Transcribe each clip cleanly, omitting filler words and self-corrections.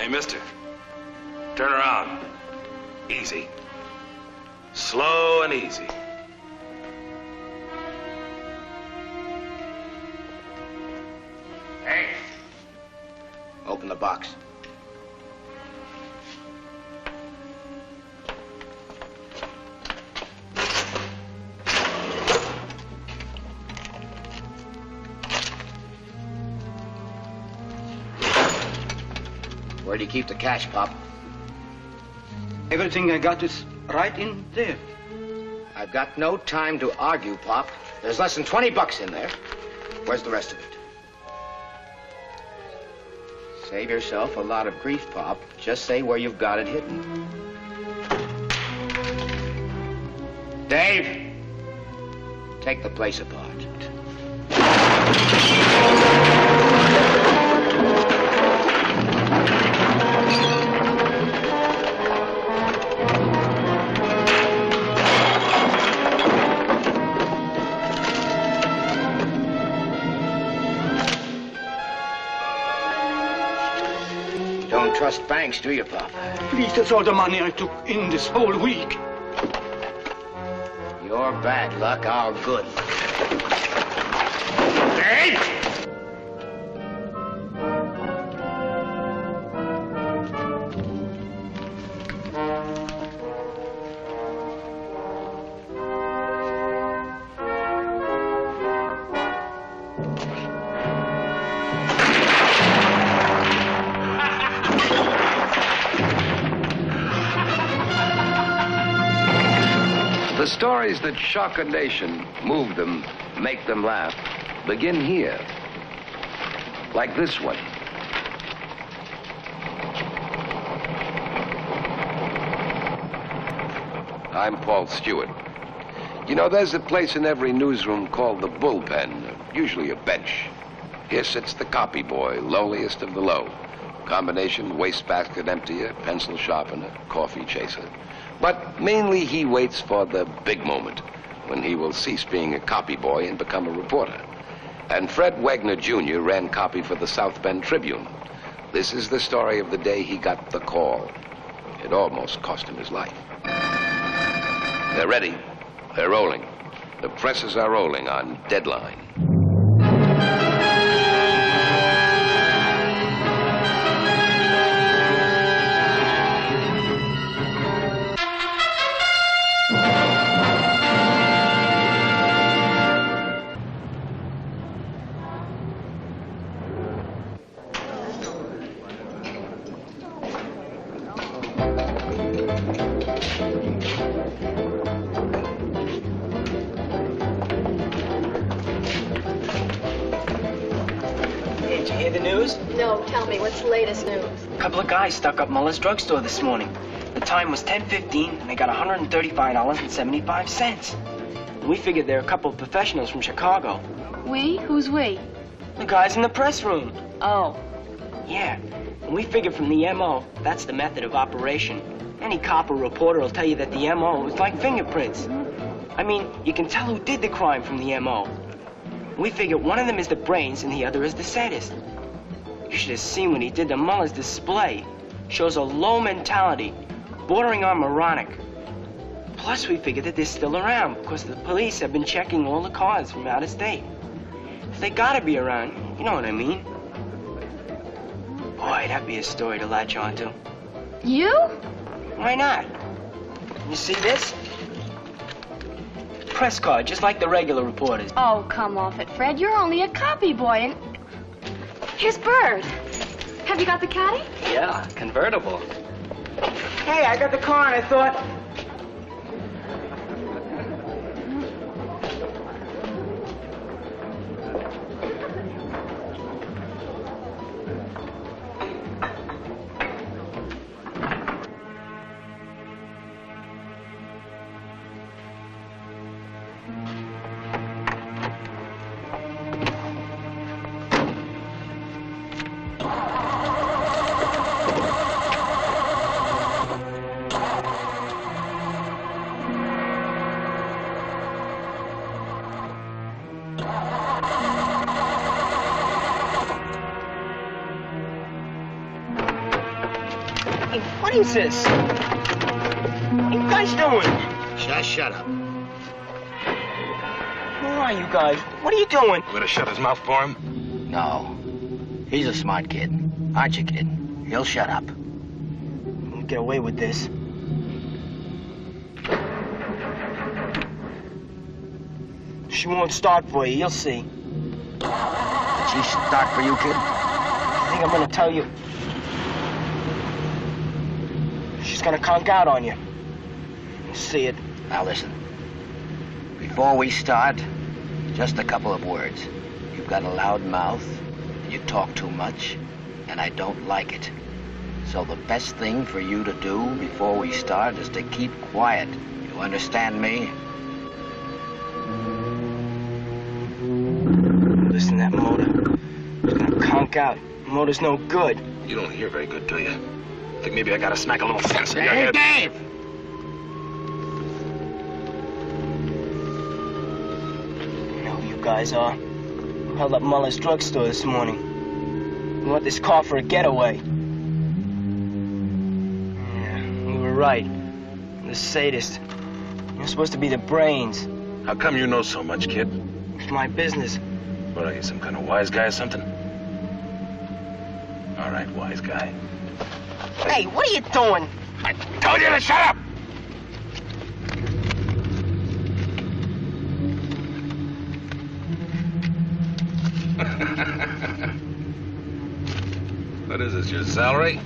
Hey, mister. Turn around. Easy. Slow and easy. Hey! Open the box. Where do you keep the cash, Pop? Everything I got is right in there. I've got no time to argue, Pop. There's less than 20 bucks in there. Where's the rest of it? Save yourself a lot of grief, Pop. Just say where you've got it hidden. Dave! Take the place apart. Trust banks, do you, Pop? Please, that's all the money I took in this whole week. Your bad luck, our good luck. Dave! The stories that shock a nation, move them, make them laugh, begin here. Like this one. I'm Paul Stewart. You know, there's a place in every newsroom called the bullpen, usually a bench. Here sits the copy boy, lowliest of the low. Combination wastebasket emptier, pencil sharpener, coffee chaser. But mainly he waits for the big moment when he will cease being a copy boy and become a reporter. And Fred Wegner Jr. ran copy for the South Bend Tribune. This is the story of the day he got the call. It almost cost him his life. They're ready. They're rolling. The presses are rolling on deadline. No, tell me, what's the latest news? A couple of guys stuck up Muller's drugstore this morning. The time was 10:15, and they got $135.75. And we figured they're a couple of professionals from Chicago. We? Who's we? The guys in the press room. Oh. Yeah, and we figured from the M.O., that's the method of operation. Any cop or reporter will tell you that the M.O. was like fingerprints. I mean, you can tell who did the crime from the M.O. We figured one of them is the brains and the other is the sadist. You should have seen what he did to Muller's display. Shows a low mentality, bordering on moronic. Plus, we figured that they're still around because the police have been checking all the cars from out of state. If they gotta be around, you know what I mean. Boy, that'd be a story to latch onto. You? Why not? You see this? Press card, just like the regular reporters. Oh, come off it, Fred. You're only a copy boy, and... Here's Bird. Have you got the caddy? Yeah, convertible. Hey, I got the car and I thought... Hey, what is this? What are you guys doing? Just shut up. Who are you guys? What are you doing? You gonna shut his mouth for him? No. He's a smart kid. Aren't you, kid? He'll shut up. We'll get away with this. She won't start for you, you'll see. Did she start for you, kid? I think I'm gonna tell you. She's gonna conk out on you. You'll see it. Now listen. Before we start, just a couple of words. You've got a loud mouth, you talk too much, and I don't like it. So the best thing for you to do before we start is to keep quiet. You understand me? Listen to that motor. It's gonna conk out. Motor's no good. You don't hear very good, do you? Think maybe I gotta smack a little sense in your Hey, head? Dave! You know who you guys are. Held up Muller's drugstore this morning. We want this car for a getaway. Yeah, we were right. The sadist. You're supposed to be the brains. How come you know so much, kid? It's my business. What are you, some kind of wise guy or something? All right, wise guy. Hey, what are you doing? I told you to shut up! What is this, your salary?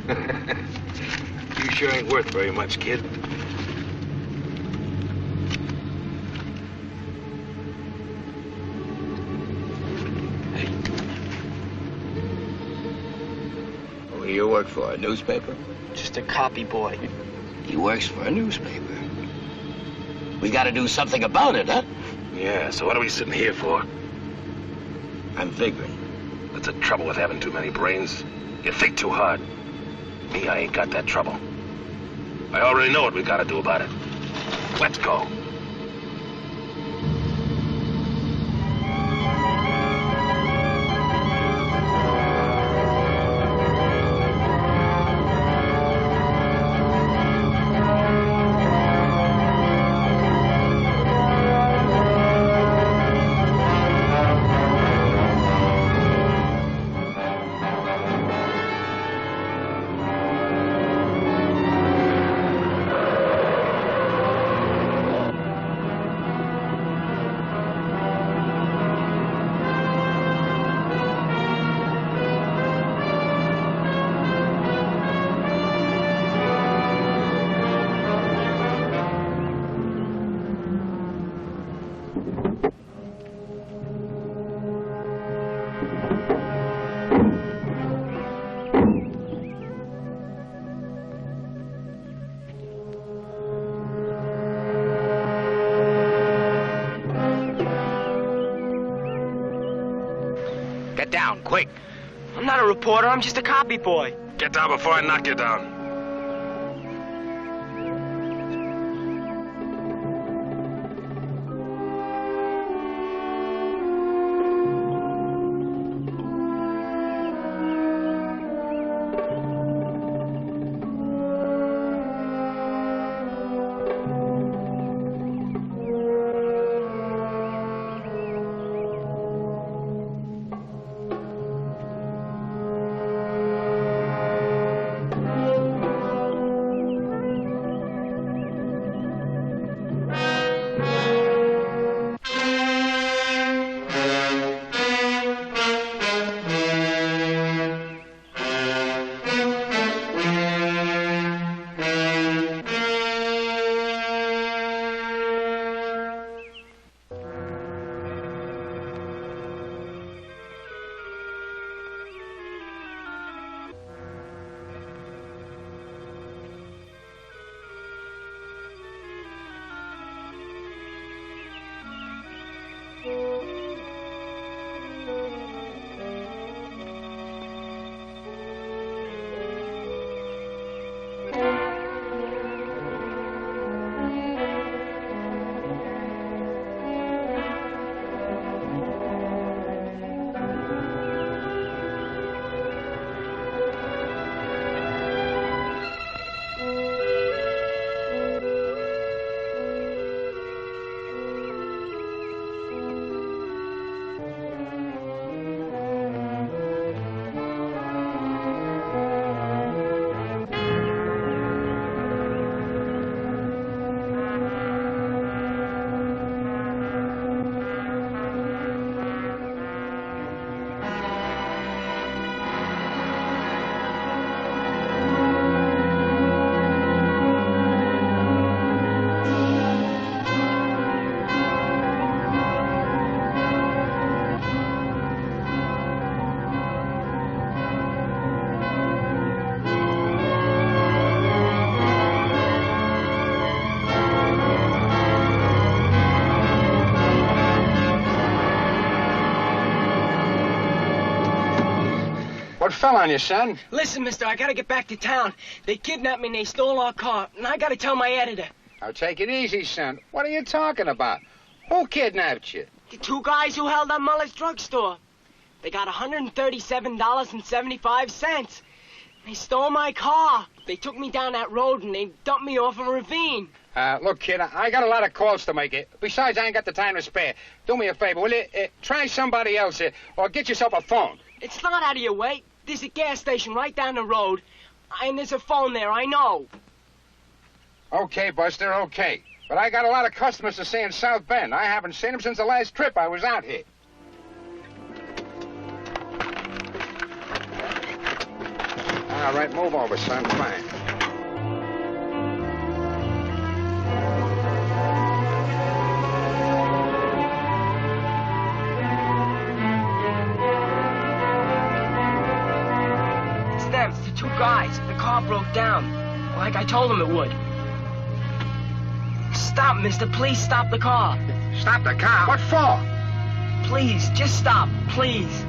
You sure ain't worth very much, kid. Hey. Who do you work for, a newspaper? Just a copy boy. He works for a newspaper. We gotta do something about it, huh? Yeah, so what are we sitting here for? I'm figuring. That's the trouble with having too many brains. You think too hard. Me, I ain't got that trouble. I already know what we gotta do about it. Let's go. Get down, quick. I'm not a reporter, I'm just a copy boy. Get down before I knock you down. What fell on you, son? Listen, mister, I gotta get back to town. They kidnapped me and they stole our car, and I gotta tell my editor. Now, take it easy, son. What are you talking about? Who kidnapped you? The two guys who held up Muller's drugstore. They got $137.75. They stole my car. They took me down that road and they dumped me off a ravine. Look, kid, I got a lot of calls to make. Besides, I ain't got the time to spare. Do me a favor, will you? Try somebody else, or get yourself a phone. It's not out of your way. There's a gas station right down the road, and there's a phone there, I know. Okay, Buster, okay. But I got a lot of customers to see in South Bend. I haven't seen them since the last trip I was out here. All right, move over, son. Fine. It's them, it's the two guys. The car broke down, like I told them it would. Stop, mister. Please stop the car. Stop the car? What for? Please, just stop. Please.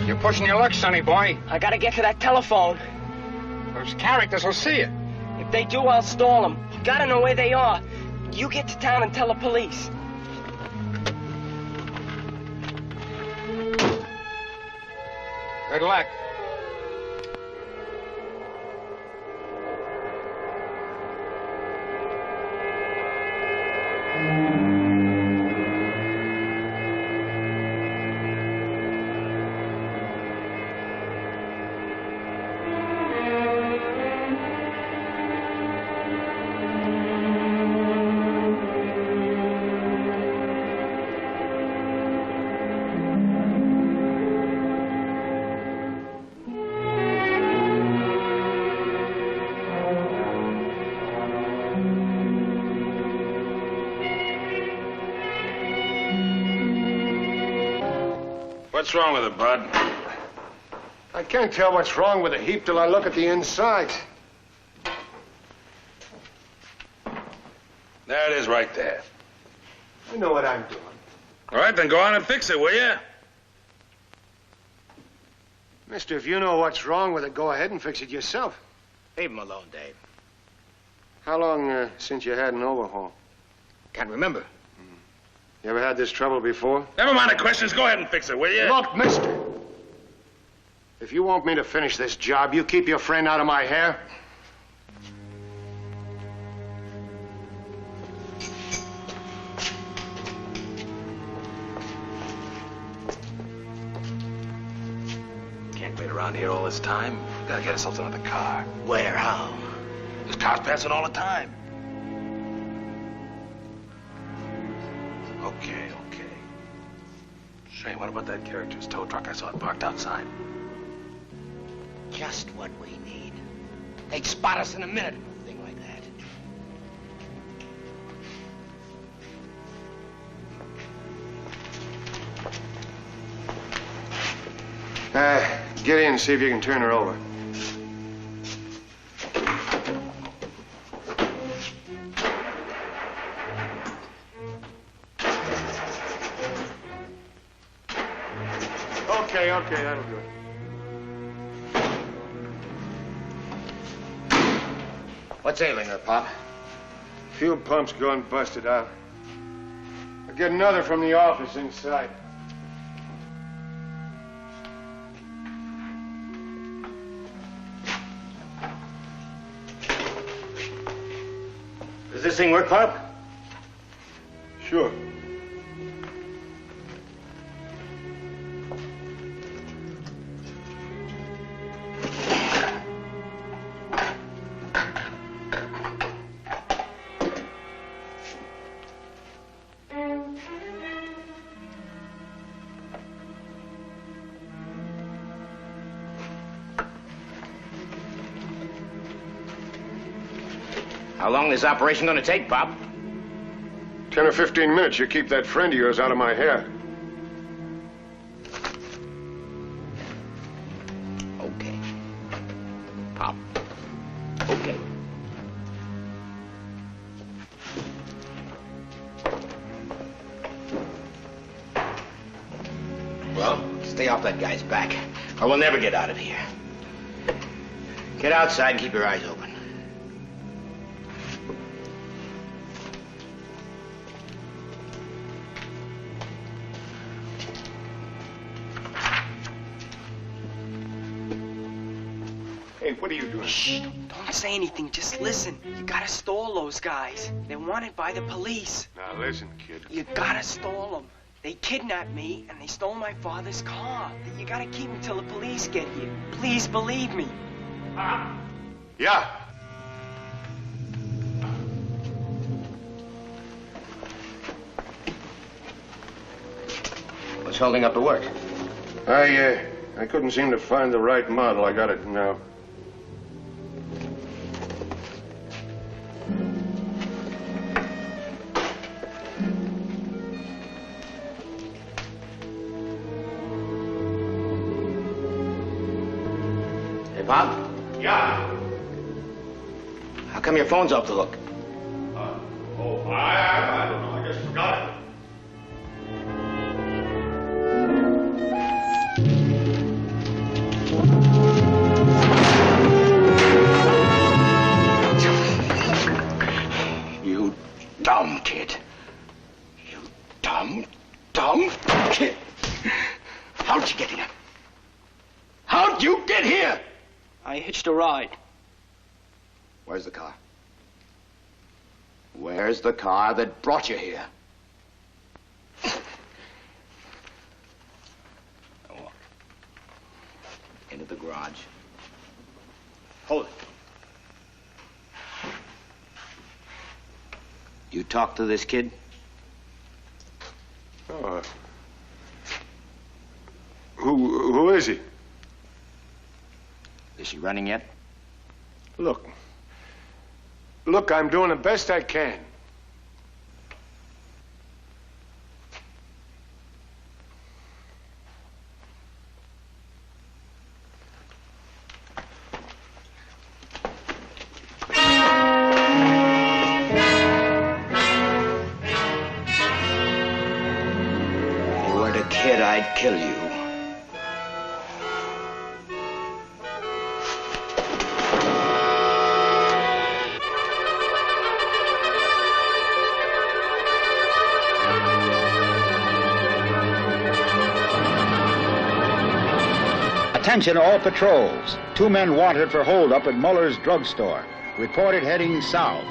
You're pushing your luck, sonny boy. I gotta get to that telephone. Those characters will see you. If they do, I'll stall them. You gotta know where they are. You get to town and tell the police. Good luck. What's wrong with it, Bud? I can't tell what's wrong with the heap till I look at the inside. There it is right there. You know what I'm doing. All right, then go on and fix it, will you? Mister, if you know what's wrong with it, go ahead and fix it yourself. Leave him alone, Dave. How long since you had an overhaul? Can't remember. You ever had this trouble before? Never mind the questions. Go ahead and fix it, will you? Look, mister. If you want me to finish this job, you keep your friend out of my hair. Can't wait around here all this time. We gotta get ourselves another car. Where? How? There's cars passing all the time. Okay. Say, what about that character's tow truck I saw it parked outside? Just what we need. They'd spot us in a minute with a thing like that. Get in and see if you can turn her over. Okay, that'll do it. What's ailing her, Pop? Fuel pump's gone busted out. I'll get another from the office inside. Does this thing work, Pop? Sure. How long is this operation going to take, Pop? 10 or 15 minutes, you keep that friend of yours out of my hair. Okay. Pop. Okay. Stay off that guy's back, or we'll never get out of here. Get outside and keep your eyes open. Hey, what are you doing? Shh, don't say anything, just listen. You gotta stall those guys. They're wanted by the police. Now listen, kid. You gotta stall them. They kidnapped me, and they stole my father's car. You gotta keep them till the police get here. Please believe me. Yeah. What's holding up the work? I couldn't seem to find the right model. I got it now. Hey, Bob? Yeah. How come your phone's off the hook? I don't know. I just forgot it. You dumb kid. You dumb kid. How'd you get here? How'd you get here? I hitched a ride. Where's the car? Where's the car that brought you here? Now walk. Into the garage. Hold it. You talk to this kid? Who is he? Is he running yet? Look, I'm doing the best I can. If you weren't a kid, I'd kill you. Attention all patrols. 2 men wanted for holdup at Muller's drugstore. Reported heading south.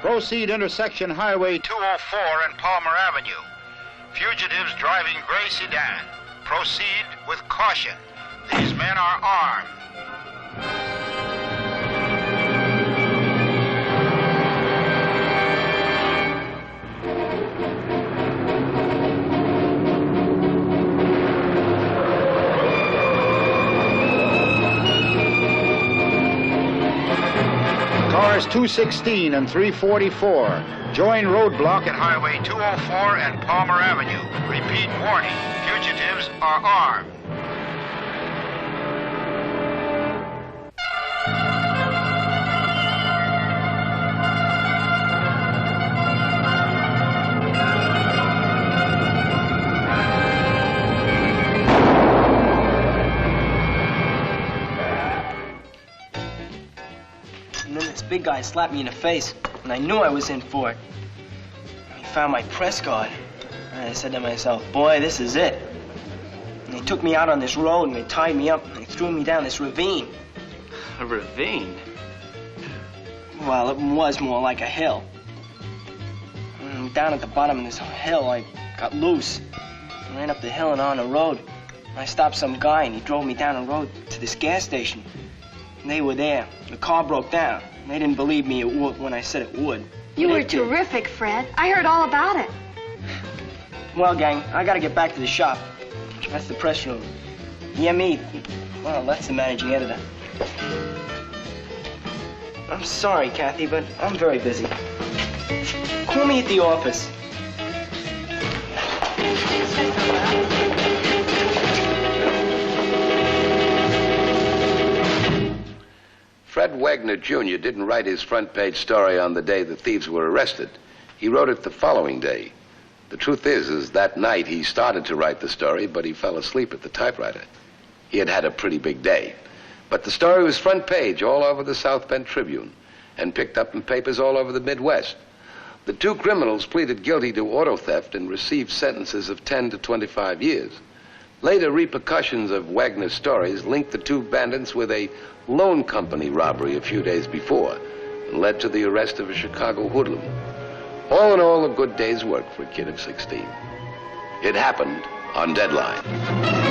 Proceed intersection Highway 204 and Palmer Avenue. Fugitives driving gray sedan. Proceed with caution. These men are armed. Cars 216 and 344. Join roadblock at Highway 204 and Palmer Avenue. Repeat warning. Fugitives are armed. And then this big guy slapped me in the face, and I knew I was in for it. He found my press card. And I said to myself, boy, this is it. And they took me out on this road, and they tied me up, and they threw me down this ravine. A ravine? Well, it was more like a hill. And down at the bottom of this hill, I got loose. I ran up the hill and on the road. I stopped some guy, and he drove me down the road to this gas station. And they were there. The car broke down. They didn't believe me when I said it would. You But were it did. terrific, Fred. I heard all about it. Well, gang, I gotta get back to the shop. That's the press room. Yeah, me. Well, that's the managing editor. I'm sorry, Kathy, but I'm very busy. Call me at the office. Fred Wagner Jr. didn't write his front page story on the day the thieves were arrested. He wrote it the following day. The truth is that night he started to write the story, but he fell asleep at the typewriter. He had had a pretty big day. But the story was front page all over the South Bend Tribune and picked up in papers all over the Midwest. The two criminals pleaded guilty to auto theft and received sentences of 10 to 25 years. Later repercussions of Wagner's stories linked the two bandits with a loan company robbery a few days before and led to the arrest of a Chicago hoodlum. All in all, a good day's work for a kid of 16. It happened on Deadline.